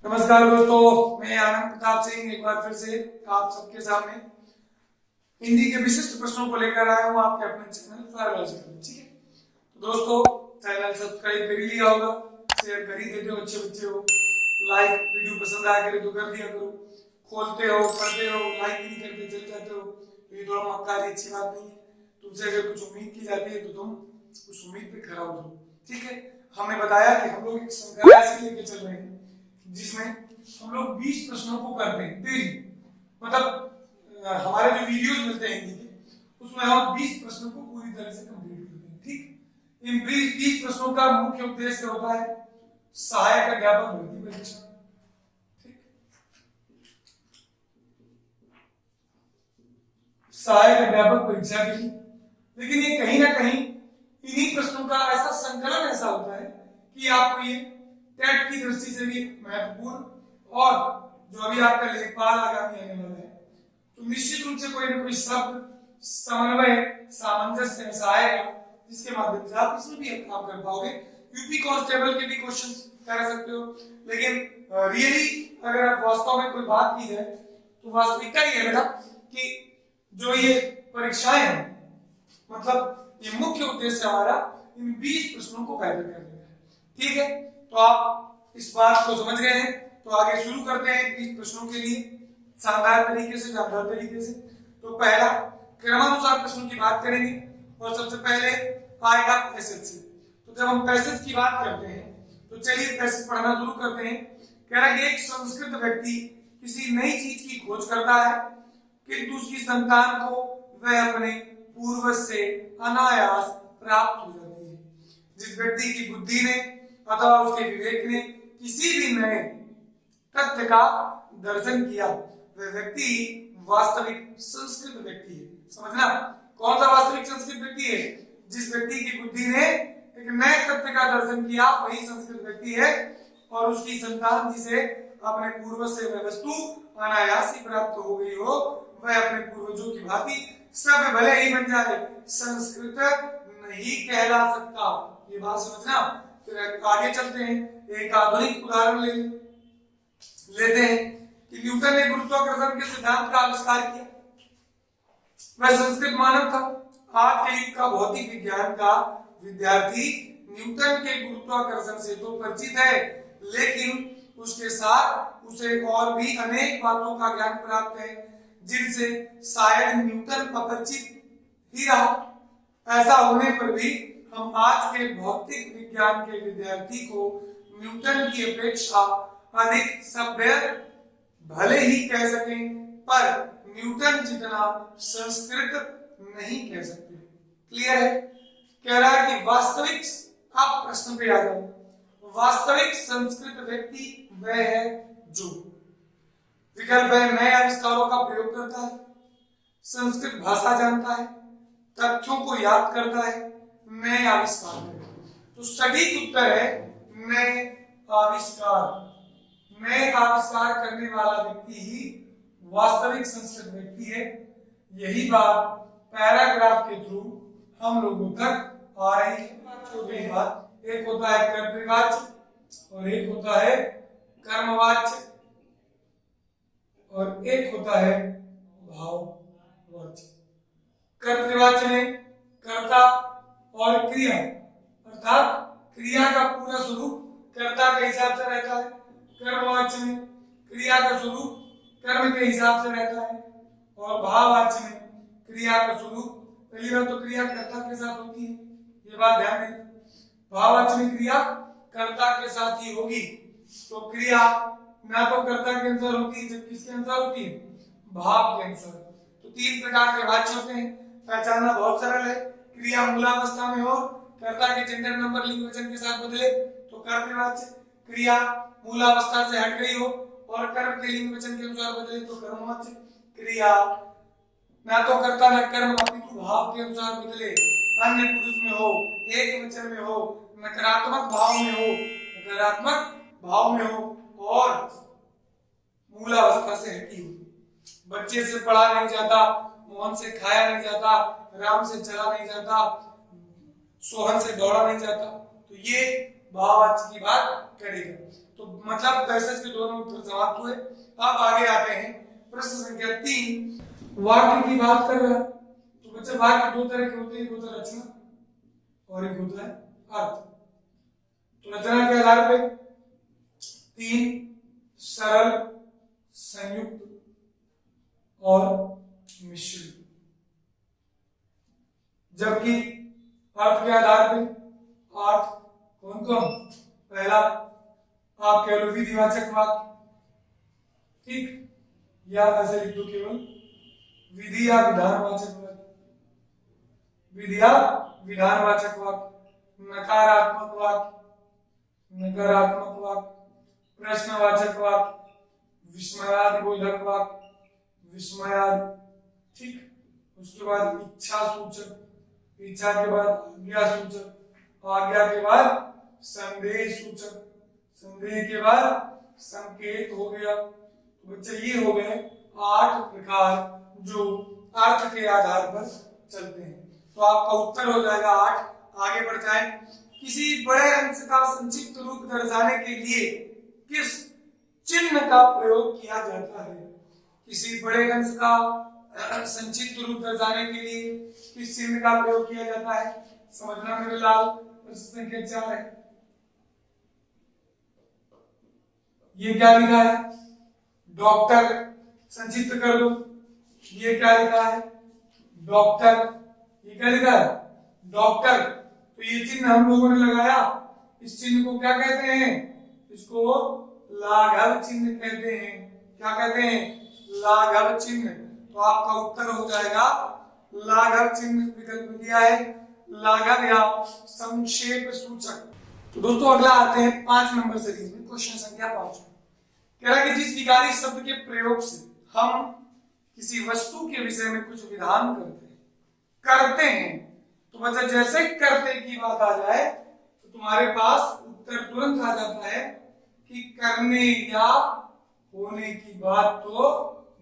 नमस्कार दोस्तों, मैं आनंद प्रताप सिंह एक बार फिर से आप सबके सामने हिंदी के विशिष्ट प्रश्नों को लेकर आया हूँ आपके अपने चैनल फायरोलॉजिकल। ठीक है, तो दोस्तों चैनल सब्सक्राइब कर ही लिया होगा, शेयर कर ही देते हो, अच्छे बच्चे हो, लाइक वीडियो पसंद आया करे तो कर दिया करो, खोलते हो पढ़ते हो लाइक नहीं करते चले जाते हो, तो ये थोड़ा मक्कारी अच्छी बात नहीं है। तुमसे अगर कुछ उम्मीद की जाती है तो तुम उस उम्मीद पे खरा उतरो। ठीक है, हमने बताया कि हम लोग एक श्रृंखला से लेके चल रहे हैं जिसमें हम लोग 20 प्रश्नों को करते हैं डेली। मतलब हमारे जो वीडियोस मिलते हैं हिंदी के उसमें हम 20 प्रश्नों को पूरी तरह से कंप्लीट करते हैं। ठीक, इन 20 प्रश्नों का मुख्य उद्देश्य होता है सहायक अध्यापक भर्ती परीक्षा। ठीक, सहायक अध्यापक परीक्षा के लिए, लेकिन ये कहीं ना कहीं इन्हीं प्रश्नों का ऐसा संकलन ऐसा होता है कि आपको ये टेट की दृष्टि से भी महत्वपूर्ण, और जो अभी आपका लेखपाल आगामी आने वाला है तो निश्चित रूप से कोई ना कोई शब्द समन्वय सामंजस्य ऐसा आएगा जिसके माध्यम से आप इसमें भी काम कर पाओगे। यूपी कांस्टेबल के भी क्वेश्चन कर सकते हो, लेकिन रियली अगर आप वास्तव में कोई बात की जाए तो वास्तविकता ये है बेटा कि जो ये परीक्षाएं हैं, मतलब ये मुख्य उद्देश्य हमारा इन 20 प्रश्नों को बेहतर करने का है। ठीक है, तो आप इस बात को समझ गए हैं, तो आगे शुरू करते हैं 20 प्रश्नों के लिए शानदार तरीके से, जानदार तरीके से। तो पहला क्रमानुसार प्रश्नों की बात करेंगे और सबसे पहले आएगा पैसेज से। तो जब हम पैसेज की बात करते हैं तो चलिए पैसेज पढ़ना शुरू करते हैं। कह रहा है एक संस्कृत व्यक्ति किसी नई चीज की खोज करता है किंतु उसकी संतान को वह अपने पूर्वज से अनायास प्राप्त हो जाती है। जिस व्यक्ति की बुद्धि ने अथवा उसके विवेक ने किसी भी नए तथ्य का दर्शन किया वह व्यक्ति वास्तविक संस्कृत व्यक्ति है। समझना, कौन सा वास्तविक संस्कृत व्यक्ति है? जिस व्यक्ति की बुद्धि ने एक नए तथ्य का दर्शन किया वही संस्कृत व्यक्ति है, और उसकी संतान जिसे अपने पूर्वज से वह वस्तु अनायास ही प्राप्त हो गई हो वह अपने पूर्वजों की भांति सब भले ही बन जाए, संस्कृत नहीं कहला सकता। ये बात समझना। फिर आगे चलते हैं, एक आधुनिक उदाहरण लेते हैं कि न्यूटन ने गुरुत्वाकर्षण के सिद्धांत का आविष्कार किया। वह संस्कृत मानव था। आज के युग का भौतिक विज्ञान का विद्यार्थी न्यूटन के गुरुत्वाकर्षण से तो परिचित है, लेकिन उसके साथ उसे और भी अनेक बातों का ज्ञान प्राप्त है जिनसे शायद न्यूटन अपरिचित ही रहा। ऐसा होने पर भी हम आज के भौतिक विज्ञान के विद्यार्थी को न्यूटन की अपेक्षा अधिक सभ्य भले ही कह सकें, पर न्यूटन जितना संस्कृत नहीं कह सकते। क्लियर है? कह रहा है कि वास्तविक, आप प्रश्न पे आ जाओ, वास्तविक संस्कृत व्यक्ति वह है जो विकल्प है नए आविष्कारों का प्रयोग करता है, संस्कृत भाषा जानता है, तथ्यों को याद करता है, नए आविष्कार करता है। तो सटीक उत्तर है नए आविष्कार। नए आविष्कार करने वाला व्यक्ति ही वास्तविक संस्कृत व्यक्ति है। यही बात पैराग्राफ के थ्रू हम लोगों तक आ रही है। छोटी बात, एक होता है कर्तृवाच्य और एक होता है कर्मवाच्य और एक होता है भाववाच्य। कर्तृवाच्य में कर्ता और क्रिया, अर्थात क्रिया का पूरा स्वरूप कर्ता के हिसाब से रहता है। कर्मवाच्य में क्रिया का स्वरूप कर्म के हिसाब से रहता है, और भाववाच्य में क्रिया का स्वरूप पहली बार तो क्रिया कर्ता के साथ होती है, ये बात ध्यान देना। भाववाच्य में क्रिया कर्ता के साथ ही होगी, तो क्रिया ना तो कर्ता के अनुसार होती है जब किसके अनुसार होती है? भाव के अनुसार। तो 3 प्रकार के वाच्य होते हैं, पहचानना बहुत सरल है। क्रिया मूलावस्था में हो, कर्ता के जेंडर नंबर लिंग वचन के साथ बदले तो कर्तृवाच्य। क्रिया मूलावस्था से हट गई हो और कर्म के लिंग वचन के अनुसार बदले तो कर्मवाच्य। क्रिया ना तो कर्ता न कर्म अपितु भाव के अनुसार बदले, अन्य पुरुष में हो, एक वचन में हो, नकारात्मक भाव में हो, नकारात्मक भाव में हो, और मूलावस्था से हटी हो। बच्चे से पढ़ा नहीं जाता, मोहन से खाया नहीं जाता, राम से चला नहीं जाता, सोहन से दौड़ा नहीं जाता, तो ये भाववाचक की बात करेगा। तो मतलब पैसेज के दोनों उत्तर समाप्त हुए। अब आगे आते हैं प्रश्न संख्या 3, वाक्य की बात कर रहा है। तो बच्चे वाक्य दो तरह के होते हैं, एक होता है रचना और एक होता है अर्थ। तो रचना के आधार पे 3 सरल, संयुक्त और मिश्रित, जबकि अर्थ के आधार पे 8 कौन कौन। पहला आप कह लो विधिवाचक वाक्य, ठीक, या ऐसे लिख दो केवल विधि या विधानवाचक वाक्य, विधि या विधानवाचक वाक्य, नकारात्मक वाक्य, नकारात्मक वाक्य, प्रश्नवाचक वाक्य, विस्मयादिबोधक वाक्य, विस्मयादि, ठीक। उसके बाद इच्छा सूचक, इच्छा के बाद आज्ञा सूचक, आज्ञा के बाद संदेह सूचक, संदेह के बाद संकेत हो गया। तो बच्चे ये हो गए 8 प्रकार जो अर्थ के आधार पर चलते हैं। तो आपका उत्तर हो जाएगा 8। आगे बढ़ जाए, किसी बड़े अंश का संक्षिप्त रूप दर्शाने के लिए किस चिन्ह का प्रयोग किया जाता है। किसी बड़े अंश का संक्षिप्त रूप दर्शाने के लिए किस चिन्ह का प्रयोग किया जाता है, समझना मेरे लाल। प्रश्न संख्या 4 है, ये क्या लिखा है, डॉक्टर, संक्षिप्त कर दो। ये क्या लिखा है, डॉक्टर, ये क्या लिखा है, डॉक्टर। तो ये चिन्ह हम लोगों ने लगाया, इस चिन्ह को क्या कहते हैं, इसको लाघव चिन्ह कहते हैं। क्या कहते हैं, लाघव चिन्ह। तो आपका उत्तर हो जाएगा लाघव चिन्ह, विकल्प दिया है लाघव या संक्षेप सूचक। तो दोस्तों अगला आते हैं 5 नंबर सीरीज में, क्वेश्चन संख्या 5। कह रहा है कि जिस विकारी शब्द के प्रयोग से हम किसी वस्तु के विषय में कुछ विधान करते हैं, तो मतलब जैसे करते की बात आ जाए तो तुम्हारे पास उत्तर तुरंत आ जाता है कि करने या होने की बात तो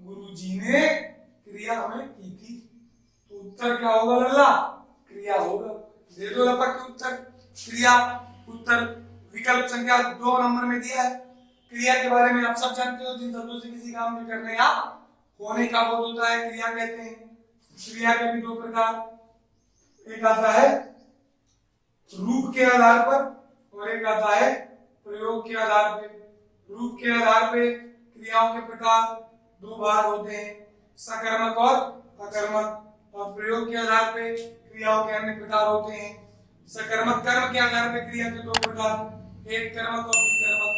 गुरुजी ने क्रिया हमें की थी। तो उत्तर क्या होगा लल्ला, क्रिया होगा। दे दो लपा के उत्तर, क्रिया। उत्तर विकल्प संख्या 2 नंबर में दिया है। क्रिया के बारे में आप सब जानते हो, जिन शब्दों से किसी काम में करने या होने का बोध होता है क्रिया कहते हैं। क्रिया के भी 2 प्रकार, एक आता है रूप के आधार पर और एक आता है प्रयोग के आधार पे। रूप के आधार पे क्रियाओं के प्रकार 2 भाग होते हैं, सकर्मक और अकर्मक। और प्रयोग के आधार पे क्रियाओं के अन्य प्रकार होते हैं। सकर्मक कर्म के आधार पे क्रिया के 2 प्रकार, एक कर्मक और विकर्मक।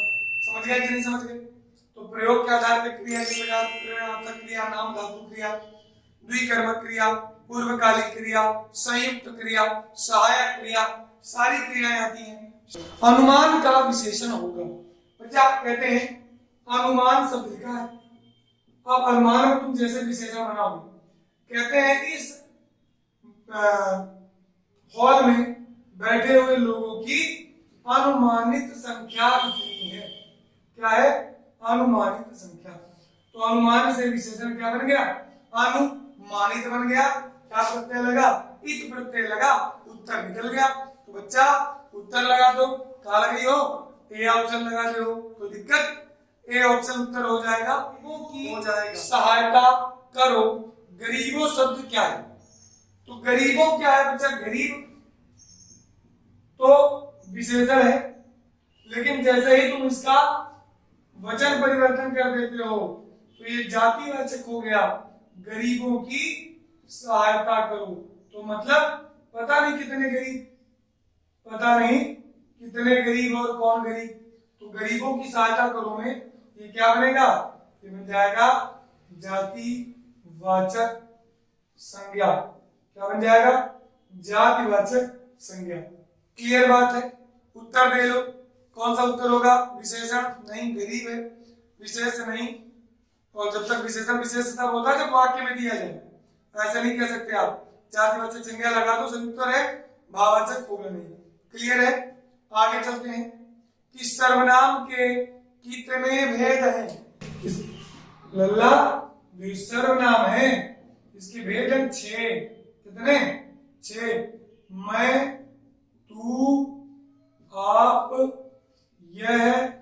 समझ गए कि नहीं समझ गए। तो प्रयोग के आधार पे क्रिया के प्रकार, प्रयोगात्मक क्रिया, नाम धातु क्रिया, द्विकर्मक क्रिया, पूर्वकालिक क्रिया, संयुक्त क्रिया, सहायक क्रिया, सारी क्रियाएं आती हैं। अनुमान का विशेषण होगा, बच्चा कहते हैं अनुमान शब्द लिखा है। अब अनुमान में तुम जैसे विशेषण बनाओगे, कहते हैं इस हॉल में बैठे हुए लोगों की अनुमानित संख्या कितनी है। क्या है, अनुमानित संख्या। तो अनुमान से विशेषण क्या बन गया, अनुमानित बन गया। क्या प्रत्यय लगा, इत प्रत्यय लगा, उत्तर निकल गया। तो बच्चा उत्तर लगा दो, कहा लगी हो, ए ऑप्शन लगा दो, कोई दिक्कत, ए ऑप्शन उत्तर हो जाएगा। हो जाएगा सहायता करो। गरीबों शब्द क्या है, तो गरीबों क्या है बच्चा, गरीब तो विशेषण है, लेकिन जैसे ही तुम इसका वचन परिवर्तन कर देते हो तो ये जातिवाचक हो गया। गरीबों की सहायता करो, तो मतलब पता नहीं कितने गरीब, पता नहीं कितने गरीब और कौन गरीब। तो गरीबों की सहायता करो में ये क्या बनेगा, ये बन जाएगा जातिवाचक संज्ञा। क्या बन जाएगा, जातिवाचक संज्ञा। क्लियर बात है, उत्तर दे लो। कौन सा उत्तर होगा, विशेषण नहीं, गरीब है, विशेष नहीं। और जब तक विशेषण विशेष तब होता है जब वाक्य में दिया जाए, ऐसा नहीं कह सकते आप जातिवाचक संज्ञा लगा दो, संयुक्त है, भाववाचक होगा नहीं। क्लियर है, आगे चलते हैं कि सर्वनाम के कितने भेद हैं। लल्ला जो सर्वनाम है इसके भेद हैं 6। कितने, 6। मैं, तू, आप, यह,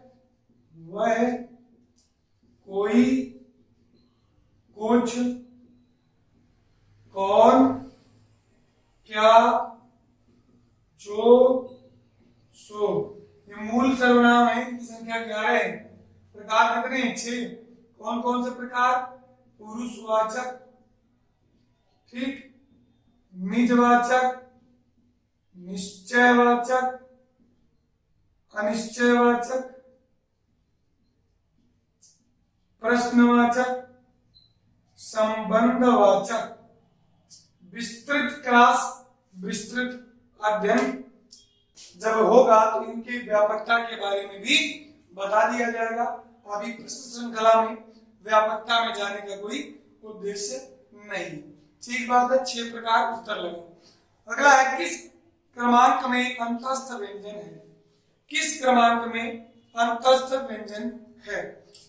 वह, कोई, कुछ, कौन, क्या, जो, सो। ये मूल सर्वनाम है, इनकी संख्या 11 है। प्रकार कितने हैं? 6। कौन कौन से प्रकार? पुरुषवाचक, ठीक, निजवाचक, निश्चयवाचक, अनिश्चयवाचक, प्रश्नवाचक, संबंधवाचक। विस्तृत क्लास, विस्तृत अध्ययन जब होगा तो इनकी व्यापकता के बारे में भी बता दिया जाएगा। अभी प्रश्न श्रृंखला में व्यापकता में जाने का कोई उद्देश्य नहीं। ठीक बात है, 6 प्रकार उत्तर लगाओ। अगला है, किस क्रमांक में अंतस्थ व्यंजन है? किस क्रमांक में अंतस्थ व्यंजन है?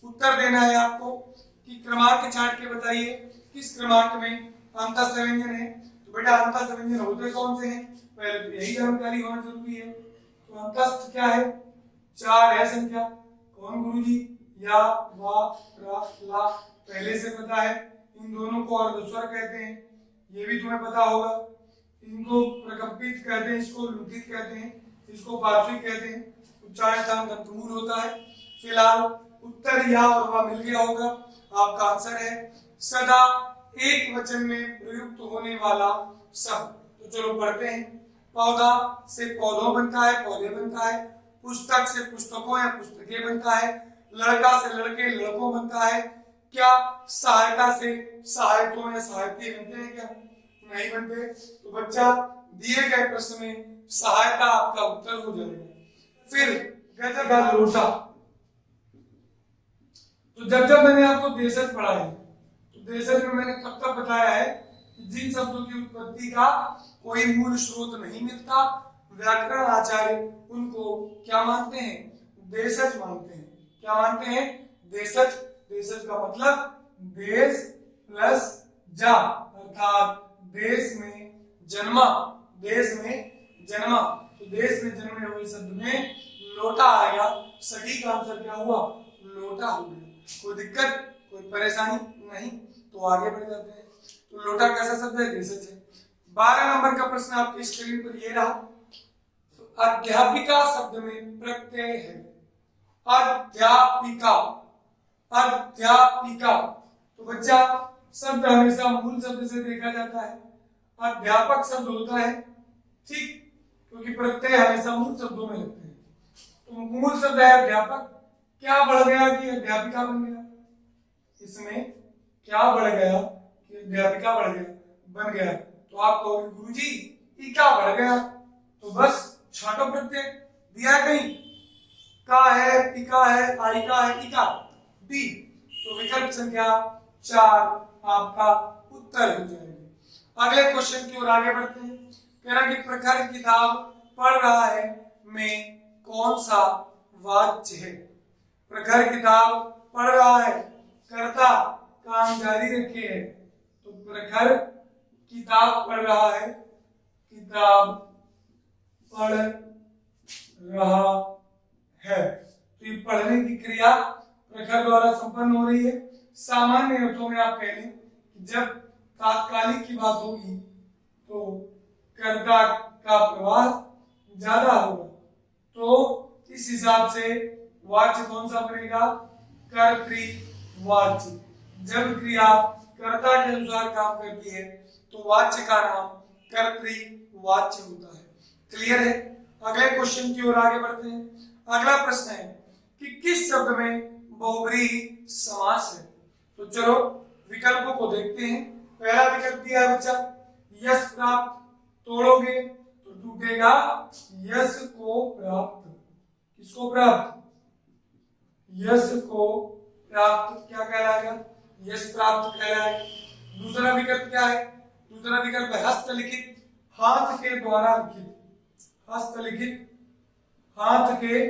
उत्तर देना है आपको कि क्रमांक छांट के बताइए किस क्रमांक में अंतस्थ व्यंजन है। तो बेटा अंतस्थ व्यंजन होते कौन से हैं? पहले तो यही जानकारी होना जरूरी है। तो अंतस्थ क्या है? 4 है संख्या। कौन गुरुजी? या, वा, रा, ला पहले से पता है। इन दोनों को अर्धस्वर कहते हैं, ये भी तुम्हें पता होगा। इनको प्रकंपित कहते हैं, इसको लुंठित कहते हैं, इसको पार्श्विक कहते हैं। उच्चारण स्थान दंतमूल होता है। फिलहाल उत्तर या और वा मिल गया होगा। आपका आंसर है सदा एक वचन में प्रयुक्त होने वाला शब्द। तो चलो पढ़ते हैं। पौधा से पौधों बनता है, पौधे बनता है। पुस्तक से पुस्तकों या पुस्तकें बनता है। लड़का से लड़के लड़कों बनता है। क्या सहायता से सहायकों या सहायती बनते हैं? क्या नहीं बनते। तो बच्चा दिए गए प्रश्न में सहायता आपका उत्तर हो जाएगा। फिर गजब का लोटा। तो जब मैंने आपको देशज पढ़ा है तो देशज में मैंने कब तक बताया है कि जिन शब्दों की उत्पत्ति का कोई मूल स्रोत नहीं मिलता, व्याकरण आचार्य उनको क्या मानते हैं? देशज मानते हैं। क्या मानते हैं? देशज। देशज का मतलब देश प्लस जा, अर्थात देश में जन्मा। देश में जन्मा। तो देश में जन्मे हुए शब्द में लोटा आएगा। सटीक आंसर क्या हुआ? लोटा हो गया। कोई दिक्कत, कोई परेशानी नहीं। तो आगे बढ़ जाते हैं। तो लोटा कैसा शब्द है? देशज है। 12 नंबर का प्रश्न आपकी स्क्रीन पर ये रहा। तो अध्यापिका शब्द में प्रत्यय है। अध्यापिका, अध्यापिका। तो बच्चा शब्द हमेशा मूल शब्द से देखा जाता है। अध्यापक शब्द होता है, ठीक, क्योंकि प्रत्यय हमेशा मूल शब्दों में लगते हैं। तो मूल शब्द है अध्यापक। क्या बढ़ गया कि अध्यापिका बन गया? इसमें क्या बढ़ गया कि अध्यापिका बढ़ गया, बन गया? तो आप कहोगे गुरुजी इका बढ़ गया। तो बस छाटो प्रत्यय दिया कहीं, का है, पिका है, आइका है, इका, डी। तो विकल्प संख्या 4 आपका उत्तर हो जाएगा। अगले क्वेश्चन की ओर आगे बढ़ते हैं। कह रहा कि प्रखर किताब पढ़ रहा है में कौन सा वाच्य है? प्रखर किताब पढ़ रहा है, कर्ता काम जारी रखे है। तो प्रखर किताब पढ़ रहा है, किताब पढ़ रहा है। तो ये पढ़ने की क्रिया प्रखर द्वारा संपन्न हो रही है। सामान्य अर्थों में आप कह लें कि जब तात्कालिक की बात होगी तो कर्ता का प्रवाह ज्यादा होगा। तो इस हिसाब से वाच्य कौन सा बनेगा? कर्तृवाच्य। जब क्रिया कर्ता के अनुसार काम करती है तो वाच्य का नाम कर्तृवाच्य होता है। क्लियर है? अगले क्वेश्चन की ओर आगे बढ़ते हैं। अगला प्रश्न है कि किस शब्द में बहुब्रीहि समास है? तो चलो विकल्पों को देखते हैं। पहला विकल्प दिया है बच्चा यश प्राप्त। तोड़ोगे तो टूटेगा यश को प्राप्त। किसको प्राप्त? यश को प्राप्त क्या कहलाएगा? यश प्राप्त कहलाएगा। दूसरा विकल्प क्या है? दूसरा विकल्प है हस्तलिखित, हाथ के द्वारा लिखित। हस्तलिखित, हाथ के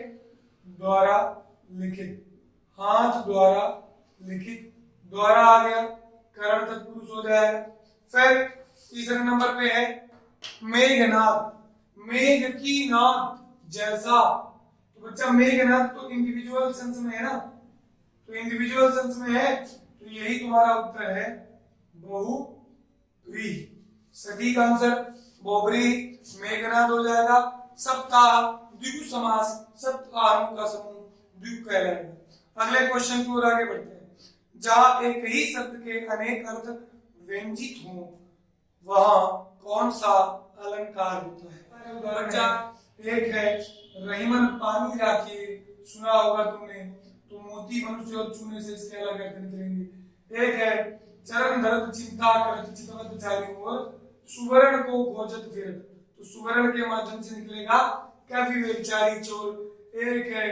द्वारा लिखित। हाथ द्वारा लिखित, द्वारा आ गया, करण तत्पुरुष हो जाएगा। फिर तीसरे नंबर पे है मेघनाद। मेघ की नाद, जैसा। तो बच्चा मेघनाद तो इंडिविजुअल सेंस में है ना, तो इंडिविजुअल सेंस में है, तो यही तुम्हारा उत्तर है बहुव्रीहि। सटीक आंसर बहुव्रीहि मेघनाद हो जाएगा। सप्ताह द्विगु समास, सप्ताहों का समूह द्विगु कहलाएगा। अगले क्वेश्चन की ओर आगे बढ़ते हैं। जहां एक ही शब्द के अनेक अर्थ व्यंजित हों वहां कौन सा अलंकार होता है? बच्चा एक है रहीमन पानी राखिए, सुना होगा तुमने, तो मोती मनुष्य और चूने से इसके अलग अर्थ निकलेंगे। एक है चरण धरत चिंता करत चितवत चारि ओर, सुवर्ण को खोजत फिरत, तो सुवर्ण के माध्यम से निकलेगा कवि व्यभिचारी चोर। एक है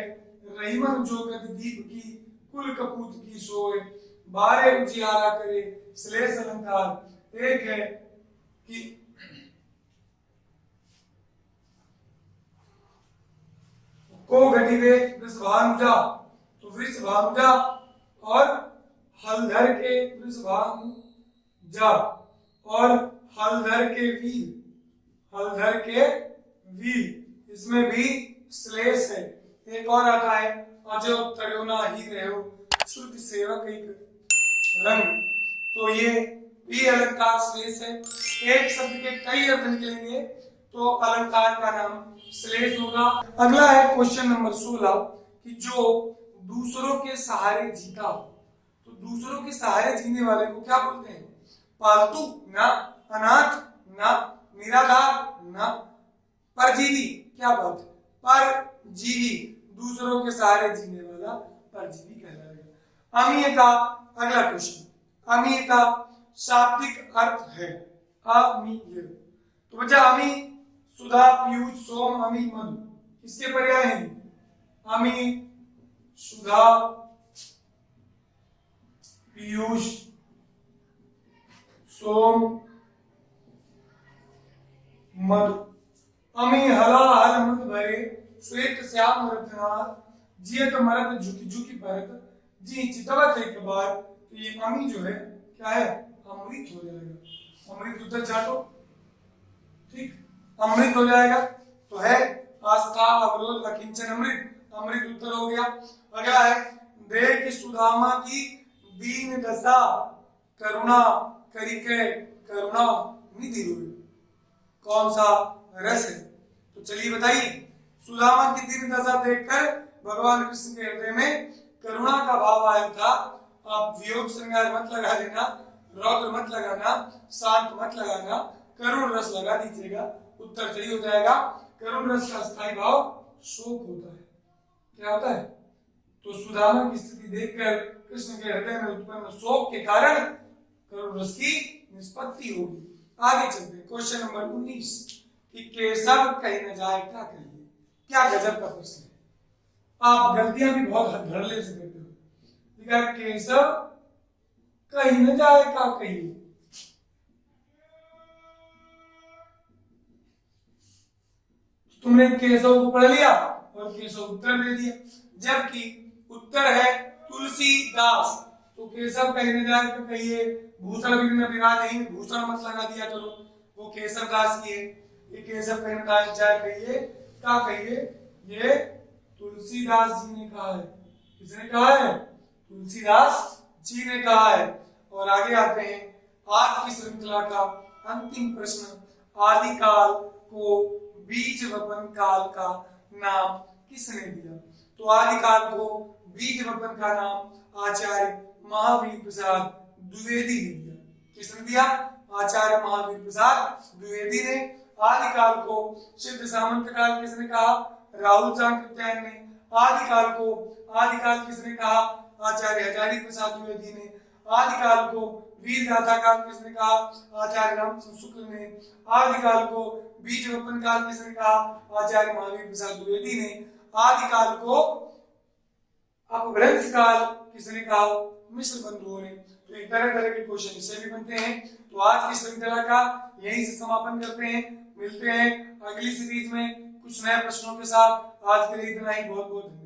रहीमन जोगत दीप की कुल कपूत की सोए, बारे उजियारा करे श्लेष अलंकार। एक है कि को घटिवे वृषभानुजा, तो वृषभानुजा और हलधर के वृषभानुजा और हलधर के वीर, हलधर के वीर, इसमें भी श्लेष है। एक और आता है अजो तड़ोना ही रहो श्रुति सेवक एक रंग, तो ये भी अलंकार श्लेष है। एक शब्द के कई अर्थ निकलेंगे तो अलंकार का नाम श्लेष होगा। अगला है क्वेश्चन नंबर 16 कि जो दूसरों के सहारे जीता, तो दूसरों के सहारे जीने वाले को क्या बोलते हैं? पालतू ना, अनाथ ना, निराधार ना, परजीवी। क्या बात है, परजीवी, दूसरों के सहारे जीने वाला परजीवी कहलाएगा। अमीय का अगला क्वेश्चन, अमीय का शाब्दिक अर्थ है अमीय, तो बच्चा अमी सुधा पीयूष सोम अमी मधु, इसके पर्याय हैं अमी सुधा पीयूष सोम मधु। अमी हला हल मत भरे श्वेत श्याम रत्नार, जियत मरत झुकी झुकी भरत जी चितवत एक बार, तो ये अमी जो है क्या है? अमृत हो जाएगा। अमृत उधर चाटो, ठीक, अमृत हो जाएगा। तो है आस्था अवरोध अकिंचन अमृत, अमृत उत्तर हो गया। अगला है देख सुदामा की दीन दशा, करुणा करिके करुणा निधि हुई, कौन सा रस है? तो चलिए बताइए। सुदामा की दीन दशा देखकर भगवान कृष्ण के हृदय में करुणा का भाव आया था। आप वियोग श्रृंगार मत लगा देना, रौद्र मत लगाना, शांत मत लगाना, करुण रस लगा दीजिएगा, उत्तर सही हो जाएगा। करुण रस का स्थायी भाव शोक होता है। क्या होता है? तो सुदामा की स्थिति देखकर कृष्ण के हृदय में उत्पन्न शोक के कारण करुण रस की निष्पत्ति होगी। आगे चलते हैं क्वेश्चन नंबर 19 कि केसव कहीं न जाए क्या कहिए। क्या गजब का प्रश्न है, आप गलतियां भी बहुत धड़ल्ले से करते हो। केसव कहीं न जाए क्या कहिए, तुमने केशव को पढ़ लिया और केशव उत्तर दे दिया, जबकि उत्तर है तुलसीदास। तो केशव कहने जाए तो कहिए भूषण विघ्न विराज, भूषण मत लगा दिया करो, वो केशव दास की है। ये केशव कहने जाए कहिए क्या कहिए, ये तुलसीदास जी ने कहा है। किसने कहा है? तुलसीदास जी ने कहा है। और आगे आते हैं आज की श्रृंखला का अंतिम प्रश्न, आदिकाल को बीज वपन काल का नाम किसने दिया? तो आदिकाल को बीज वपन का नाम आचार्य महावीर प्रसाद द्विवेदी ने दिया। किसने दिया? आचार्य महावीर प्रसाद द्विवेदी ने। आदिकाल को सिद्ध सामंत काल किसने कहा? राहुल चाणक्य ने। आदिकाल किसने कहा? आचार्य हजारी प्रसाद द्विवेदी ने। आदिकाल को वीर गाथा काल किसने कहा? आचार्य रामचंद्र शुक्ल ने। आदिकाल को बीज वपन काल किसने कहा? आचार्य महावीर प्रसाद द्विवेदी ने। आदिकाल को अपभ्रंश काल किसने कहा? मिश्र बंधुओं ने। तो एक तरह तरह के क्वेश्चन इससे भी बनते हैं। तो आज की श्रृंखला का यहीं से समापन करते हैं, मिलते हैं अगली सीरीज में कुछ नए प्रश्नों के साथ। आज के लिए इतना ही, बहुत बहुत धन्यवाद।